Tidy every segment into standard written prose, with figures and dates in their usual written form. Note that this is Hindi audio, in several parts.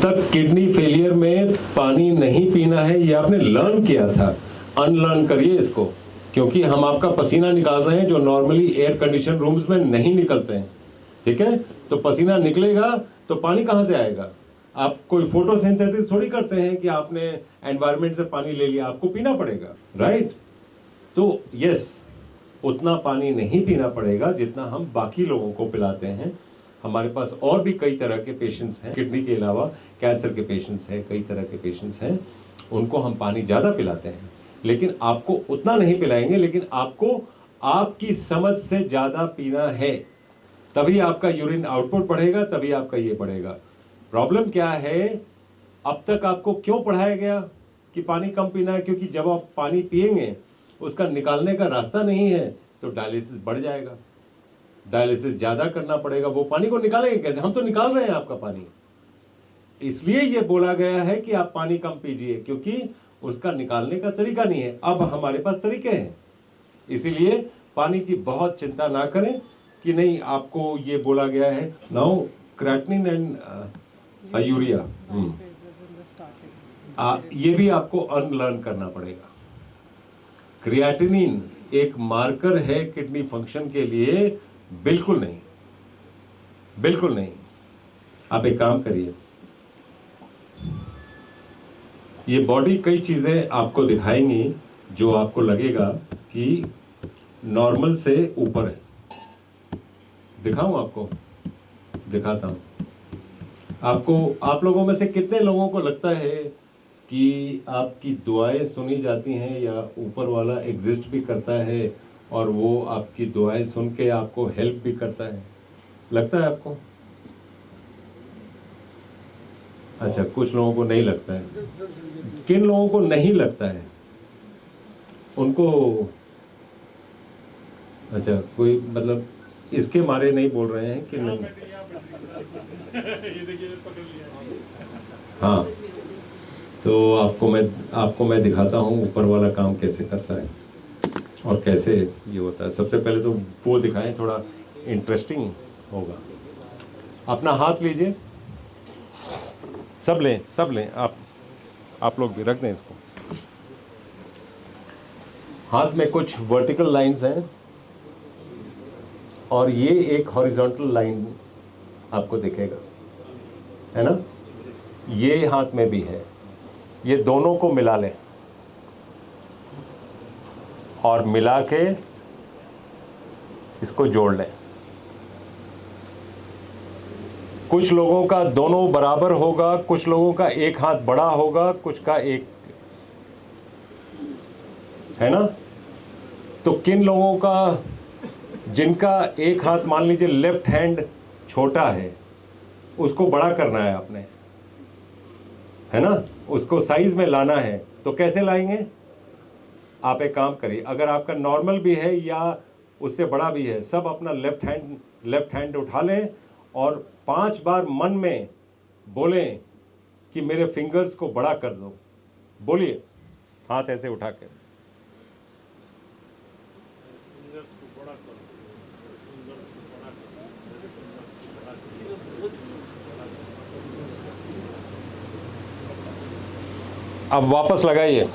तक किडनी फेलियर में पानी नहीं पीना है ये आपने लर्न किया था, अनलर्न करिए इसको, क्योंकि हम आपका पसीना निकाल रहे हैं जो नॉर्मली एयर कंडीशन रूम्स में नहीं निकलते हैं, ठीक है। तो पसीना निकलेगा तो पानी कहाँ से आएगा? आप कोई फोटोसिंथेसिस थोड़ी करते हैं कि आपने एनवायरनमेंट से पानी ले लिया, आपको पीना पड़ेगा, राइट। तो यस, उतना पानी नहीं पीना पड़ेगा जितना हम बाकी लोगों को पिलाते हैं। हमारे पास और भी कई तरह के पेशेंट्स हैं, किडनी के अलावा कैंसर के पेशेंट्स हैं, कई तरह के पेशेंट्स हैं, उनको हम पानी ज़्यादा पिलाते हैं, लेकिन आपको उतना नहीं पिलाएंगे, लेकिन आपको आपकी समझ से ज़्यादा पीना है, तभी आपका यूरिन आउटपुट बढ़ेगा, तभी आपका ये बढ़ेगा। प्रॉब्लम क्या है, अब तक आपको क्यों पढ़ाया गया कि पानी कम पीना है? क्योंकि जब आप पानी पिएंगे उसका निकालने का रास्ता नहीं है तो डायलिसिस बढ़ जाएगा, डायलिसिस ज़्यादा करना पड़ेगा। वो पानी को निकालेंगे कैसे? हम तो निकाल रहे हैं आपका पानी, इसलिए ये बोला गया है कि आप पानी कम पीजिए, क्योंकि उसका निकालने का तरीका नहीं है। अब हमारे पास तरीके हैं, इसीलिए पानी की बहुत चिंता ना करें कि नहीं आपको ये बोला गया है नाउ क्रेटिनिन एंड यूरिया, ये भी आपको अनलर्न करना पड़ेगा। क्रिएटिनिन एक मार्कर है किडनी फंक्शन के लिए, बिल्कुल नहीं, बिल्कुल नहीं। आप एक काम करिए, ये बॉडी कई चीज़ें आपको दिखाएंगी जो आपको लगेगा कि नॉर्मल से ऊपर है। दिखाऊं आपको? दिखाता हूं आपको। आप लोगों में से कितने लोगों को लगता है कि आपकी दुआएं सुनी जाती हैं या ऊपर वाला एग्जिस्ट भी करता है और वो आपकी दुआएं सुन के आपको हेल्प भी करता है? लगता है आपको? अच्छा, कुछ लोगों को नहीं लगता है। किन लोगों को नहीं लगता है उनको? अच्छा, कोई मतलब इसके मारे नहीं बोल रहे हैं कि नहीं? हाँ, तो आपको मैं दिखाता हूँ ऊपर वाला काम कैसे करता है और कैसे ये होता है। सबसे पहले तो वो दिखाएं, थोड़ा इंटरेस्टिंग होगा। अपना हाथ लीजिए, सब लें आप लोग भी रख दें इसको। हाथ में कुछ वर्टिकल लाइंस हैं और ये एक हॉरिजॉन्टल लाइन आपको दिखेगा, है ना? ये हाथ में भी है, ये दोनों को मिला लें और मिला के इसको जोड़ लें। कुछ लोगों का दोनों बराबर होगा, कुछ लोगों का एक हाथ बड़ा होगा, कुछ का एक, है ना? तो किन लोगों का, जिनका एक हाथ मान लीजिए लेफ्ट हैंड छोटा है, उसको बड़ा करना है आपने, है ना? उसको साइज में लाना है, तो कैसे लाएंगे? आप एक काम करिए, अगर आपका नॉर्मल भी है या उससे बड़ा भी है, सब अपना लेफ्ट हैंड उठा लें और 5 बार मन में बोलें कि मेरे फिंगर्स को बड़ा कर दो। बोलिए, हाथ ऐसे उठा के। अब वापस लगाइए।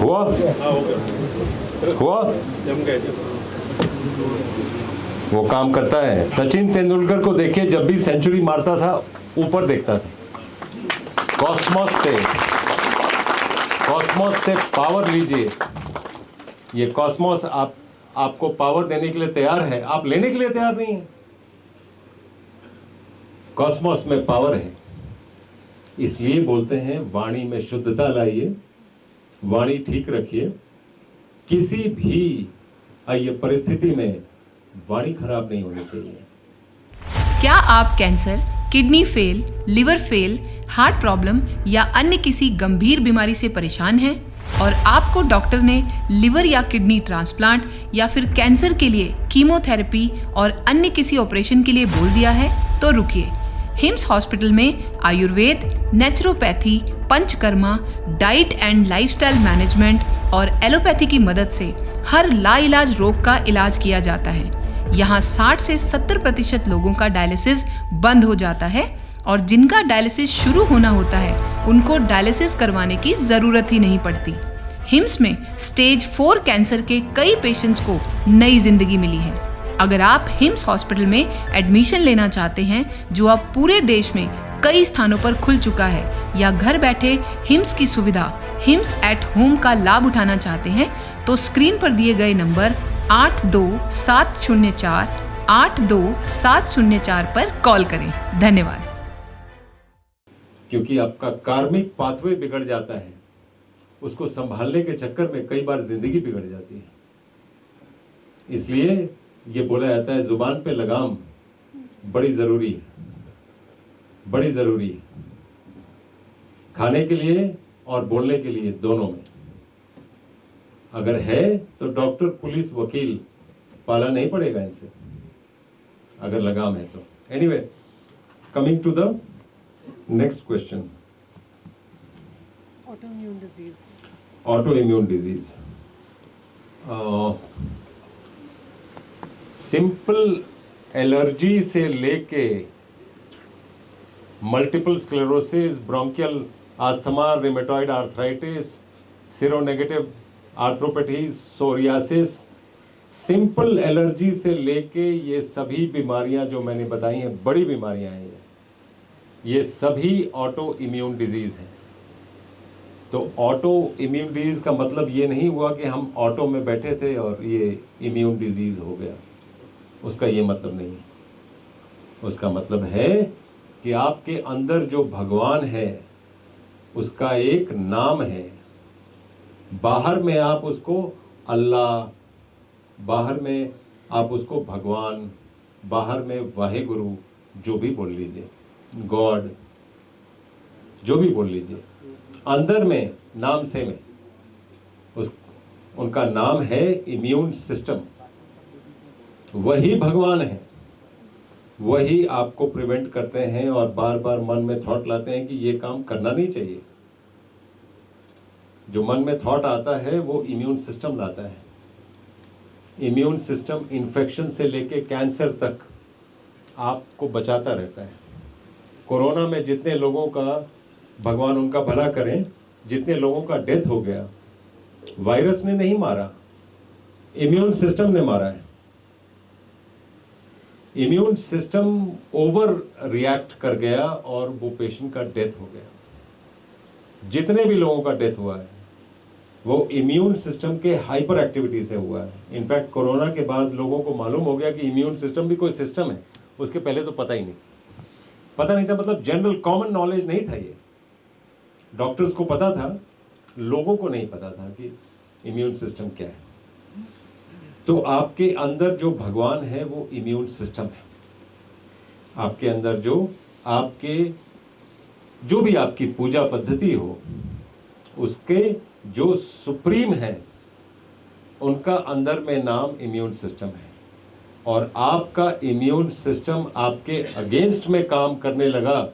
हुआ? वो काम करता है। सचिन तेंदुलकर को देखिए, जब भी सेंचुरी मारता था ऊपर देखता था। कॉस्मोस से पावर लीजिए। ये कॉस्मोस आपको पावर देने के लिए तैयार है, आप लेने के लिए तैयार नहीं है। कॉस्मोस में पावर है, इसलिए बोलते हैं वाणी में शुद्धता लाइए, वाणी ठीक रखिए। किसी भी परिस्थिति में वाणी खराब नहीं होनी चाहिए। क्या आप cancer, kidney fail, liver fail, heart problem या अन्य किसी गंभीर बीमारी से परेशान हैं और आपको डॉक्टर ने लिवर या किडनी ट्रांसप्लांट या फिर कैंसर के लिए कीमोथेरेपी और अन्य किसी ऑपरेशन के लिए बोल दिया है? तो रुकिए। हिम्स हॉस्पिटल में Ayurveda, naturopathy, panchakarma, diet and lifestyle management और एलोपैथी की मदद से हर लाइलाज रोग का इलाज किया जाता है। यहाँ 60 से 70% लोगों का डायलिसिस बंद हो जाता है और जिनका डायलिसिस शुरू होना होता है उनको डायलिसिस करवाने की ज़रूरत ही नहीं पड़ती। हिम्स में स्टेज 4 कैंसर के कई पेशेंट्स को नई जिंदगी मिली है। अगर आप हिम्स हॉस्पिटल में एडमिशन लेना चाहते हैं, जो अब पूरे देश में कई स्थानों पर खुल चुका है, या घर बैठे हिम्स की सुविधा हिम्स एट होम का लाभ उठाना चाहते हैं, तो स्क्रीन पर दिए गए नंबर 8270482704 पर कॉल करें। धन्यवाद। क्योंकि आपका कार्मिक पाथवे बिगड़ जाता है, उसको संभालने के चक्कर में कई बार जिंदगी बिगड़ जाती है। इसलिए ये बोला जाता है जुबान पे लगाम बड़ी जरूरी है, बड़ी जरूरी है, खाने के लिए और बोलने के लिए दोनों में। अगर है तो डॉक्टर, पुलिस, वकील पाला नहीं पड़ेगा इनसे, अगर लगाम है तो। Anyway, coming to the next question, autoimmune disease. Simple allergy से लेके multiple sclerosis, bronchial asthma, rheumatoid arthritis, seronegative arthropathy, psoriasis, simple allergy से लेके ये सभी बीमारियां जो मैंने बताई हैं, बड़ी बीमारियां हैं, ये सभी ऑटो इम्यून डिजीज़ हैं। तो ऑटो इम्यून डिजीज़ का मतलब ये नहीं हुआ कि हम ऑटो में बैठे थे और ये इम्यून डिजीज़ हो गया, उसका ये मतलब नहीं है। उसका मतलब है कि आपके अंदर जो भगवान है उसका एक नाम है। बाहर में आप उसको अल्लाह, बाहर में आप उसको भगवान, बाहर में वाहेगुरु, जो भी बोल लीजिए, गॉड, जो भी बोल लीजिए, अंदर में नाम सेम है। उनका नाम है इम्यून सिस्टम। वही भगवान है, वही आपको प्रिवेंट करते हैं और बार बार मन में थॉट लाते हैं कि ये काम करना नहीं चाहिए। जो मन में थॉट आता है वो इम्यून सिस्टम लाता है। इम्यून सिस्टम इन्फेक्शन से लेके कैंसर तक आपको बचाता रहता है। कोरोना में जितने लोगों का, भगवान उनका भला करें, जितने लोगों का डेथ हो गया, वायरस ने नहीं मारा, इम्यून सिस्टम ने मारा है। इम्यून सिस्टम ओवर रिएक्ट कर गया और वो पेशेंट का डेथ हो गया। जितने भी लोगों का डेथ हुआ है वो इम्यून सिस्टम के हाइपर एक्टिविटी से हुआ है। इनफैक्ट कोरोना के बाद लोगों को मालूम हो गया कि इम्यून सिस्टम भी कोई सिस्टम है। उसके पहले तो पता ही नहीं था, पता नहीं था मतलब जनरल कॉमन नॉलेज नहीं था। ये डॉक्टर्स को पता था, लोगों को नहीं पता था कि इम्यून सिस्टम क्या है। तो आपके अंदर जो भगवान है वो इम्यून सिस्टम है। आपके अंदर जो भी आपकी पूजा पद्धति हो, उसके जो सुप्रीम है, उनका अंदर में नाम इम्यून सिस्टम है। और आपका इम्यून सिस्टम आपके अगेंस्ट में काम करने लगा,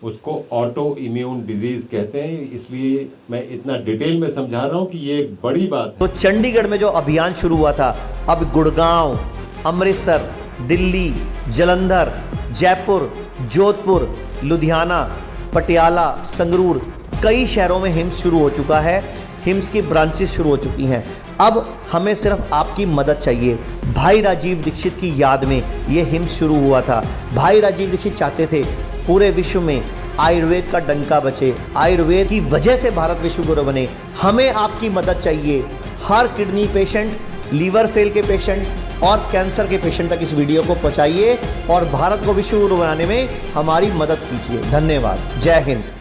उसको ऑटो इम्यून डिजीज कहते हैं। इसलिए मैं इतना डिटेल में समझा रहा हूं कि ये एक बड़ी बात है। तो चंडीगढ़ में जो अभियान शुरू हुआ था, अब गुड़गांव, अमृतसर, दिल्ली, जालंधर, जयपुर, जोधपुर, लुधियाना, पटियाला, संगरूर, कई शहरों में हिम्स शुरू हो चुका है। हिम्स की ब्रांचेस शुरू हो चुकी हैं। अब हमें सिर्फ आपकी मदद चाहिए। भाई राजीव दीक्षित की याद में ये हिम्स शुरू हुआ था। भाई राजीव दीक्षित चाहते थे पूरे विश्व में आयुर्वेद का डंका बचे, आयुर्वेद की वजह से भारत विश्व गुरु बने। हमें आपकी मदद चाहिए। हर किडनी पेशेंट, लीवर फेल के पेशेंट और कैंसर के पेशेंट तक इस वीडियो को पहुंचाइए और भारत को विश्व गुरु बनाने में हमारी मदद कीजिए। धन्यवाद। जय हिंद।